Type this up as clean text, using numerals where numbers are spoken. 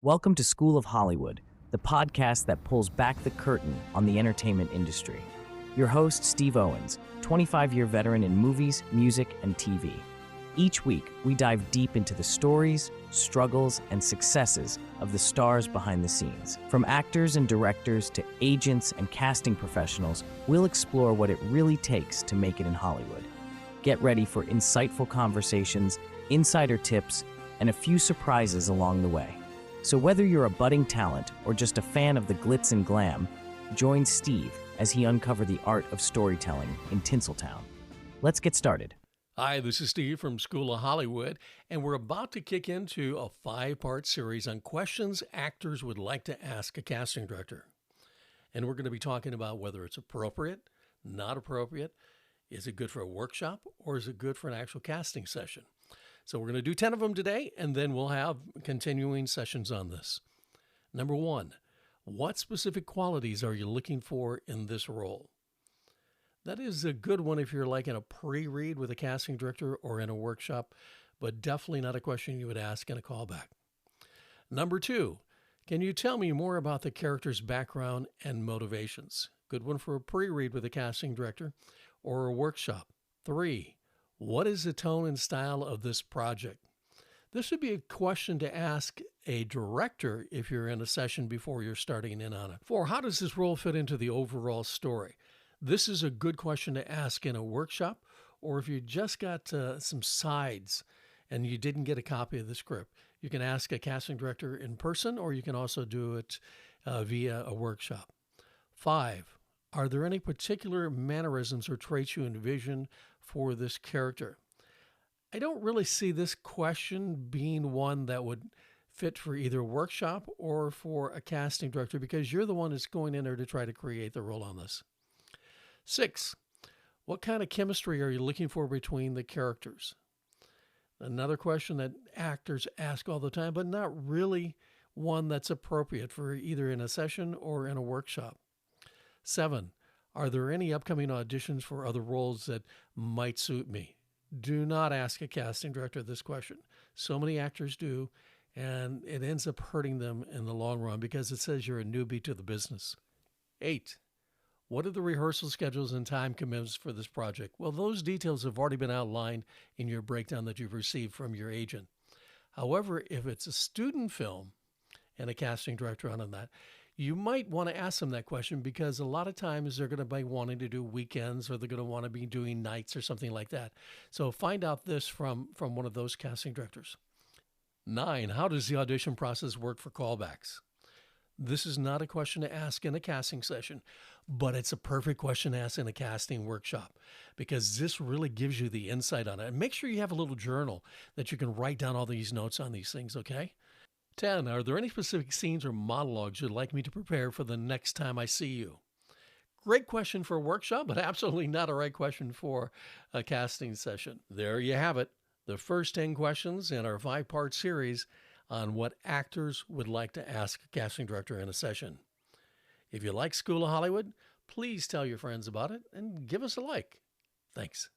Welcome to School of Hollywood, the podcast that pulls back the curtain on the entertainment industry. Your host, Steve Owens, 25-year veteran in movies, music, and TV. Each week, we dive deep into the stories, struggles, and successes of the stars behind the scenes. From actors and directors to agents and casting professionals, we'll explore what it really takes to make it in Hollywood. Get ready for insightful conversations, insider tips, and a few surprises along the way. So whether you're a budding talent or just a fan of the glitz and glam, join Steve as he uncover the art of storytelling in Tinseltown. Let's get started. Hi, this is Steve from School of Hollywood, and we're about to kick into a 5-part series on questions actors would like to ask a casting director. And we're going to be talking about whether it's appropriate, not appropriate, is it good for a workshop, or is it good for an actual casting session? So we're going to do 10 of them today, and then we'll have continuing sessions on this. Number 1, what specific qualities are you looking for in this role? That is a good one if you're like in a pre-read with a casting director or in a workshop, but definitely not a question you would ask in a callback. Number 2, can you tell me more about the character's background and motivations? Good one for a pre-read with a casting director or a workshop. 3, what is the tone and style of this project? This would be a question to ask a director if you're in a session before you're starting in on it. 4, how does this role fit into the overall story? This is a good question to ask in a workshop, or if you just got some sides and you didn't get a copy of the script. You can ask a casting director in person, or you can also do it via a workshop. 5, are there any particular mannerisms or traits you envision for this character? I don't really see this question being one that would fit for either a workshop or for a casting director, because you're the one that's going in there to try to create the role on this. 6, what kind of chemistry are you looking for between the characters? Another question that actors ask all the time, but not really one that's appropriate for either in a session or in a workshop. 7, are there any upcoming auditions for other roles that might suit me? Do not ask a casting director this question. So many actors do, and it ends up hurting them in the long run because it says you're a newbie to the business. 8, what are the rehearsal schedules and time commitments for this project? Well, those details have already been outlined in your breakdown that you've received from your agent. However, if it's a student film and a casting director on that, you might want to ask them that question, because a lot of times they're going to be wanting to do weekends, or they're going to want to be doing nights or something like that. So find out this from one of those casting directors. 9, how does the audition process work for callbacks? This is not a question to ask in a casting session, but it's a perfect question to ask in a casting workshop, because this really gives you the insight on it. And make sure you have a little journal that you can write down all these notes on these things, okay? 10, are there any specific scenes or monologues you'd like me to prepare for the next time I see you? Great question for a workshop, but absolutely not a right question for a casting session. There you have it, the first 10 questions in our 5-part series on what actors would like to ask a casting director in a session. If you like School of Hollywood, please tell your friends about it and give us a like. Thanks.